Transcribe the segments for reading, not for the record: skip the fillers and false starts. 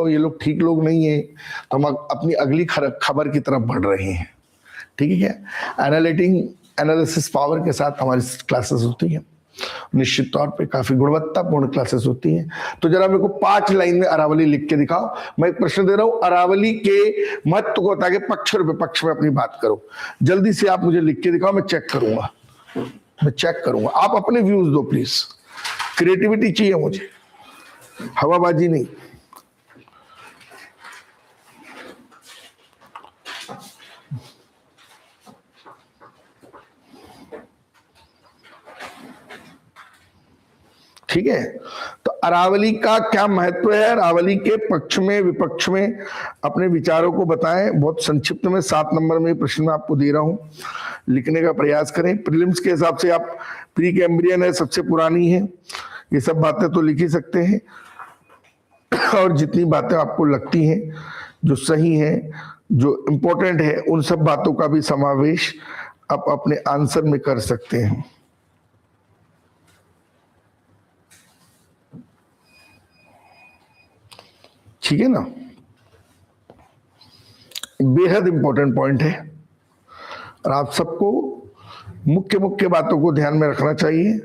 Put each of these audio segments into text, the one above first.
ये लोग ठीक लोग नहीं है, तो हम अपनी अगली खबर की तरफ बढ़ रहे हैं। ठीक है क्या? एनालिसिस पावर के साथ हमारी क्लासेस होती हैं, निश्चित तौर पे काफी गुणवत्तापूर्ण क्लासेस होती हैं। तो जरा मेरे को 5 लाइन में अरावली लिख के दिखाओ। मैं एक प्रश्न दे रहा हूं, अरावली के महत्व को ताकि पक्ष और विपक्ष में अपनी बात करो। जल्दी से आप मुझे लिख के दिखाओ, मैं चेक करूंगा। आप अपने व्यूज दो प्लीज, क्रिएटिविटी चाहिए मुझे, हवाबाजी नहीं। ठीक है, तो अरावली का क्या महत्व है, अरावली के पक्ष में विपक्ष में अपने विचारों को बताएं। बहुत संक्षिप्त में 7 नंबर में प्रश्न मैं आपको दे रहा हूं, लिखने का प्रयास करें। प्रीलिम्स के हिसाब से आप प्री कैम्ब्रियन है, सबसे पुरानी है, ये सब बातें तो लिख ही सकते हैं, और जितनी बातें आपको लगती हैं जो सही है, जो इंपॉर्टेंट है, उन सब बातों का भी समावेश आप अपने आंसर में कर सकते हैं। ठीक है ना? बेहद इंपॉर्टेंट पॉइंट है, और आप सबको मुख्य बातों को ध्यान में रखना चाहिए।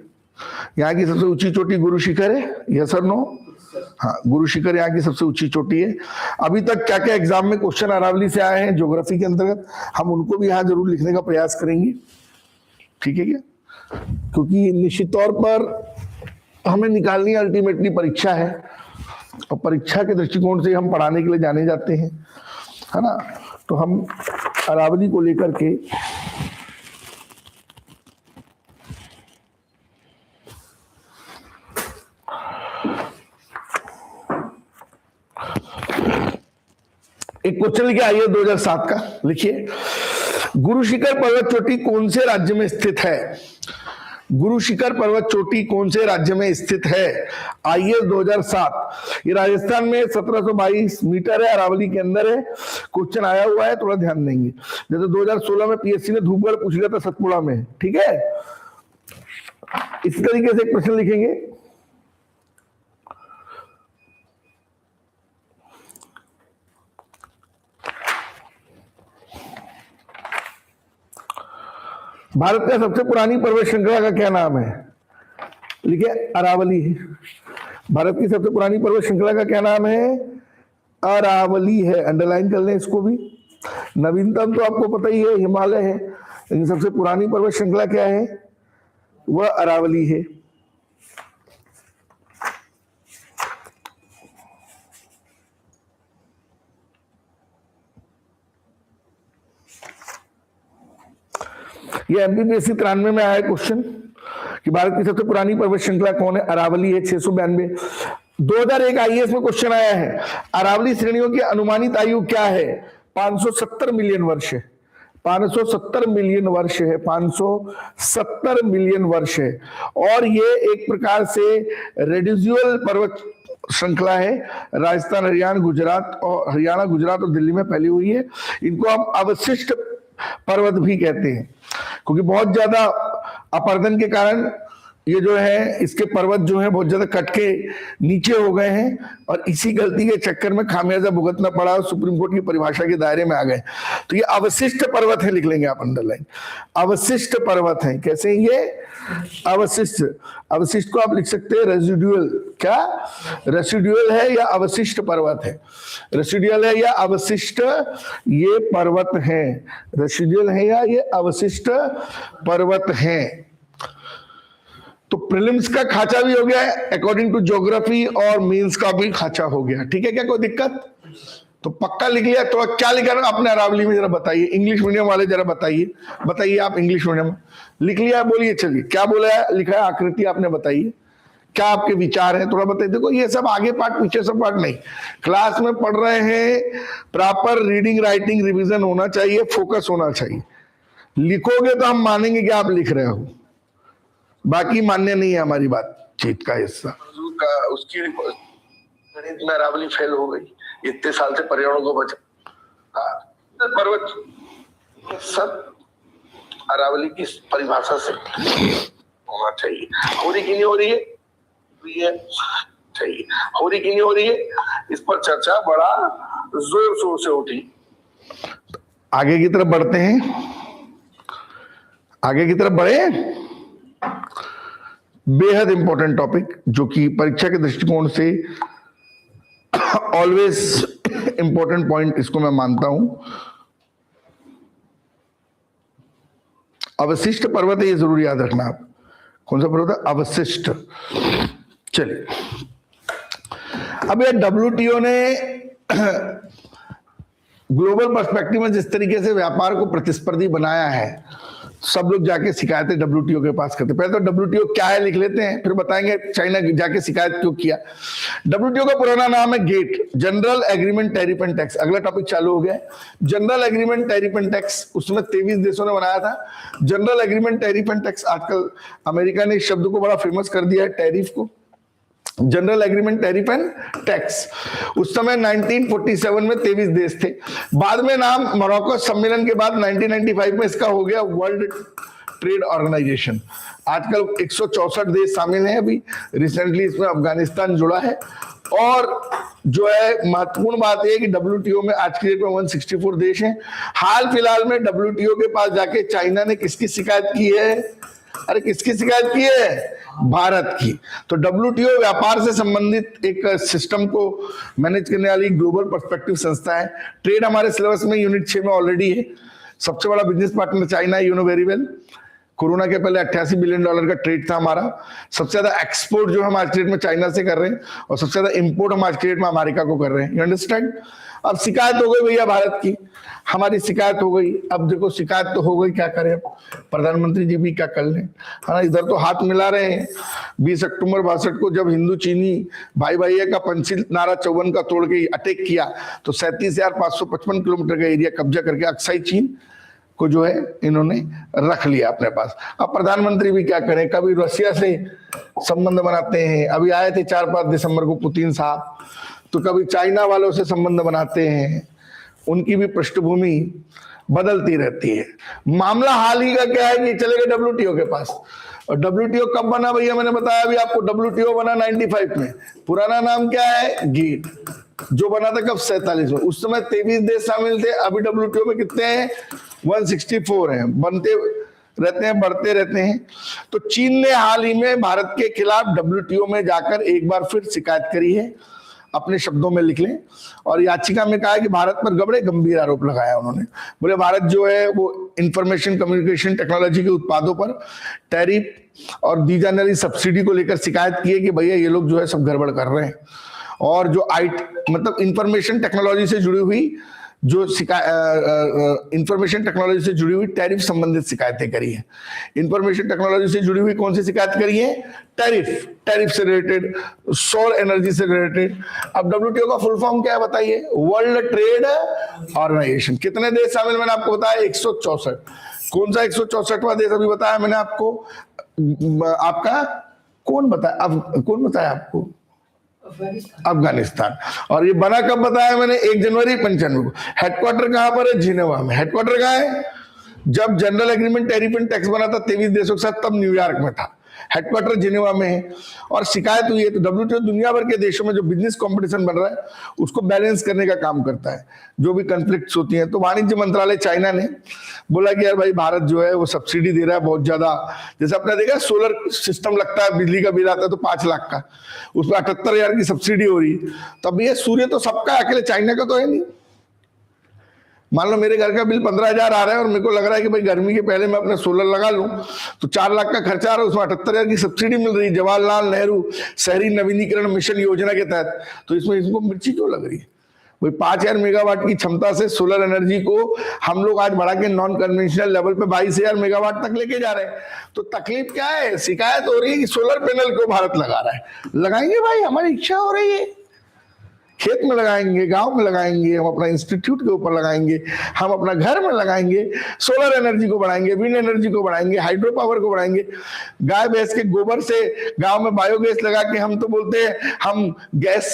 यहाँ की सबसे ऊंची चोटी गुरु शिखर है, यस और नो? हाँ, गुरु शिखर यहाँ की सबसे ऊंची चोटी है। अभी तक क्या क्या एग्जाम में क्वेश्चन अरावली से आए हैं ज्योग्राफी के अंतर्गत, हम उनको भी यहाँ जरूर लिखने का प्रयास करेंगे। ठीक है क्या? क्योंकि निश्चित तौर पर हमें निकालनी अल्टीमेटली परीक्षा है, और परीक्षा के दृष्टिकोण से हम पढ़ाने के लिए जाने जाते हैं, है ना? तो हम अरावली को लेकर के एक क्वेश्चन लिखे आइए 2007 का, लिखिए, गुरु शिखर पर्वत चोटी कौन से राज्य में स्थित है? गुरु शिखर पर्वत चोटी कौन से राज्य में स्थित है? आईएएस 2007, ये राजस्थान में 1722 मीटर है, अरावली के अंदर है। क्वेश्चन आया हुआ है, थोड़ा ध्यान देंगे। जैसे 2016 में पीएससी ने धूपगढ़ पूछ लिया था, सतपुड़ा में। ठीक है, इस तरीके से एक प्रश्न लिखेंगे। भारत का सबसे पुरानी पर्वत श्रृंखला का क्या नाम है? लिखिए, अरावली है। भारत की सबसे पुरानी पर्वत श्रृंखला का क्या नाम है? अरावली है। अंडरलाइन कर लें इसको भी। नवीनतम तो आपको पता ही है, हिमालय है, लेकिन सबसे पुरानी पर्वत श्रृंखला क्या है? वह अरावली है। ये एमपीपीएससी 93 में आया क्वेश्चन कि भारत की सबसे पुरानी पर्वत श्रृंखला कौन है? अरावली है, 692। 2001 आईएएस में क्वेश्चन आया है, अरावली श्रेणियों की अनुमानित आयु क्या है? 570 मिलियन वर्ष है। 570 मिलियन वर्ष है, 570 मिलियन वर्ष है। और ये एक प्रकार से रेडिजुअल पर्वत श्रृंखला है, राजस्थान, हरियाणा, गुजरात और दिल्ली में फैली हुई है। इनको हम अवशिष्ट पर्वत भी कहते हैं, क्योंकि बहुत ज्यादा अपर्दन के कारण ये जो है, इसके पर्वत जो है बहुत ज्यादा कट के नीचे हो गए हैं, और इसी गलती के चक्कर में खामियाजा भुगतना पड़ा और सुप्रीम कोर्ट की परिभाषा के दायरे में आ गए। तो ये अवशिष्ट पर्वत है, लिख लेंगे आप अंडरलाइन, अवशिष्ट पर्वत है। कैसे? ये अवशिष्ट को आप लिख सकते हैं रेसिडुअल। क्या? रेसिडुअल है या अवशिष्ट पर्वत है? रेसिडुअल है या अवशिष्ट ये पर्वत है? रेसिडुअल है या ये अवशिष्ट पर्वत है? तो प्रीलिम्स का खाचा भी हो गया है अकॉर्डिंग टू ज्योग्राफी, और मेंस का भी खाचा हो गया। ठीक है क्या? कोई दिक्कत? तो पक्का लिख लिया। तो क्या लिखा आपने अरावली में, जरा बताइए। इंग्लिश मीडियम वाले जरा बताइए आप इंग्लिश मीडियम लिख लिया? बोलिए, चलिए क्या बोला है, लिखा है आकृति, आपने बताइए क्या आपके विचार है, थोड़ा बताइए। देखो, ये सब आगे पार्ट पीछे सब पार्ट नहीं, क्लास में पढ़ रहे हैं, प्रॉपर रीडिंग राइटिंग रिविजन होना चाहिए, फोकस होना चाहिए। लिखोगे तो हम मानेंगे कि आप लिख रहे हो, बाकी मान्य नहीं है हमारी बातचीत का हिस्सा। उसकी गणित में अरावली फेल हो गई, इतने साल से पर्यावरण को बचा। पर्वत सब अरावली की परिभाषा से होना चाहिए। हो रही कि नहीं हो रही है? चाहिए। हो रही कि नहीं हो रही है, इस पर चर्चा बड़ा जोर शोर से उठी। आगे की तरफ बढ़ते हैं, आगे की तरफ बढ़े। बेहद इंपॉर्टेंट टॉपिक जो कि परीक्षा के दृष्टिकोण से ऑलवेज इंपॉर्टेंट पॉइंट इसको मैं मानता हूं। अवशिष्ट पर्वत है, ये जरूर याद रखना आप। कौन सा पर्वत है? अवशिष्ट। चलिए, अब ये WTO ने ग्लोबल पर्सपेक्टिव में जिस तरीके से व्यापार को प्रतिस्पर्धी बनाया है, सब लोग जाके शिकायतें WTO के पास करते। पहले तो WTO क्या है लिख लेते हैं, फिर बताएंगे चाइना जाके शिकायत क्यों किया। WTO का पुराना नाम है GATT, general agreement tariff and tax. अगला टॉपिक चालू हो गया, general agreement tariff and tax. उसमें 23 देशों ने बनाया था general agreement tariff and tax. आजकल अमेरिका ने इस शब्द को बड़ा फेमस कर दिया है, टैरिफ को, general agreement tariff and tax. उस समय 1947 में 23 देश थे। बाद में नाम मोरक्को सम्मेलन के बाद 1995 में इसका हो गया वर्ल्ड ट्रेड ऑर्गेनाइजेशन। आजकल 164 देश शामिल हैं। अभी रिसेंटली इसमें अफगानिस्तान जुड़ा है। और जो है महत्वपूर्ण बात यह कि WTO में आज की डेट में 164 देश हैं। हाल फिलहाल में WTO के पास जाके चाइना ने किसकी शिकायत की है? अरे किसकी शिकायत की है? भारत की। तो WTO व्यापार से संबंधित एक सिस्टम को मैनेज करने वाली ग्लोबल पर्सपेक्टिव संस्था है। ट्रेड हमारे सिलेबस में यूनिट 6 में ऑलरेडी है। सबसे बड़ा बिजनेस पार्टनर चाइना है, you know very well. Corona के पहले $88 बिलियन का ट्रेड था हमारा। सबसे ज्यादा एक्सपोर्ट जो हम आज की डेट में चाइना से कर रहे हैं और सबसे ज्यादा इंपोर्ट हम आज की डेट में अमेरिका को कर रहे हैं। You understand? अब शिकायत हो गई भैया भारत की, हमारी शिकायत हो गई। अब देखो शिकायत तो हो गई, क्या करें? प्रधानमंत्री जी भी क्या कर लें, है ना? इधर तो हाथ मिला रहे हैं। 20 अक्टूबर 62 को जब हिंदू चीनी भाई भाई का पंछी नारा 54 का तोड़ के अटैक किया तो 37,555 किलोमीटर का एरिया कब्जा करके अक्साई चीन को जो है इन्होंने रख लिया अपने पास। अब प्रधानमंत्री भी क्या करें, कभी रशिया से संबंध बनाते हैं। अभी आए थे 4-5 दिसंबर को पुतिन साहब, तो कभी चाइना वालों से संबंध बनाते हैं। उनकी भी पृष्ठभूमि बदलती रहती है। मामला हाल ही का क्या है कि चले गए WTO के पास। और WTO कब बना भैया? मैंने बताया अभी आपको, WTO बना 95 में। पुराना नाम क्या है? गेट, जो बना था कब? 47 में। उस समय 23 देश शामिल थे। अभी WTO में कितने हैं? 164 हैं। बनते रहते हैं, बढ़ते रहते हैं। तो चीन ने हाल ही में भारत के खिलाफ WTO में जाकर एक बार फिर शिकायत करी है। अपने शब्दों में लिख लें। और याचिका में कहा है कि भारत पर बड़े गंभीर आरोप लगाया उन्होंने। बोले भारत जो है वो इंफॉर्मेशन कम्युनिकेशन टेक्नोलॉजी के उत्पादों पर टैरिफ और दी जाने वाली सब्सिडी को लेकर शिकायत की है कि भैया ये लोग जो है सब गड़बड़ कर रहे हैं। और जो मतलब इंफॉर्मेशन टेक्नोलॉजी से जुड़ी हुई जो इंफॉर्मेशन टेक्नोलॉजी से जुड़ी हुई टैरिफ संबंधित शिकायतें करी है। इंफॉर्मेशन टेक्नोलॉजी से जुड़ी हुई कौन सी शिकायत करी है? टैरिफ से रिलेटेड, सौर एनर्जी से रिलेटेड। अब WTO का फुल फॉर्म क्या है बताइए? World Trade Organization. कितने देश शामिल? मैंने आपको बताया 164। कौन सा 164वां देश अभी बताया मैंने आपको? आपका कौन बताया? अब कौन बताया आपको? अफगानिस्तान। और ये बना कब बताया मैंने? 1 जनवरी 95 को। हेडक्वार्टर कहां पर है? जिनेवा में। हेडक्वार्टर कहां है? जब general agreement tariff and tax बना था 23 देशों के साथ, तब न्यूयॉर्क में था। हेडक्वार्टर जिनेवा में है। और शिकायत हुई है। तो WTO दुनिया भर के देशों में जो बिजनेस कंपटीशन बन रहा है उसको बैलेंस करने का काम करता है, जो भी कॉन्फ्लिक्ट्स होती हैं। तो वाणिज्य मंत्रालय चाइना ने बोला कि यार भाई भारत जो है वो सब्सिडी दे रहा है बहुत ज्यादा। जैसे आपने देखा सोलर सिस्टम लगता है, बिजली का बिल आता है तो 5 लाख का, उसमें 78,000 की सब्सिडी हो रही है। तब ये सूर्य तो सबका, अकेले चाइना का तो है नहीं। मान लो मेरे घर का बिल 15,000 आ रहा है और मेरे को लग रहा है कि भाई गर्मी के पहले मैं अपना सोलर लगा लूं, तो 4 लाख का खर्चा आ रहा है, उसमें 78,000 की सब्सिडी मिल रही है जवाहरलाल नेहरू शहरी नवीनीकरण मिशन योजना के तहत। तो इसमें इनको मिर्ची क्यों लग रही है? भाई 5,000 मेगावाट की क्षमता से सोलर एनर्जी को हम लोग आज बढ़ा के नॉन कन्वेंशनल लेवल पे 22,000 मेगावाट तक लेके जा रहे हैं। तो तकलीफ क्या है? शिकायत हो रही है कि सोलर पैनल को भारत लगा रहा है। लगाएंगे भाई, हमारी इच्छा हो रही है। खेत में लगाएंगे, गांव में लगाएंगे, हम अपना इंस्टीट्यूट के ऊपर लगाएंगे, हम अपना घर में लगाएंगे, सोलर एनर्जी को बढ़ाएंगे, विंड एनर्जी को बढ़ाएंगे, हाइड्रो पावर को बढ़ाएंगे। गाय भैंस के गोबर से गांव में बायोगैस लगा के हम तो बोलते हैं हम गैस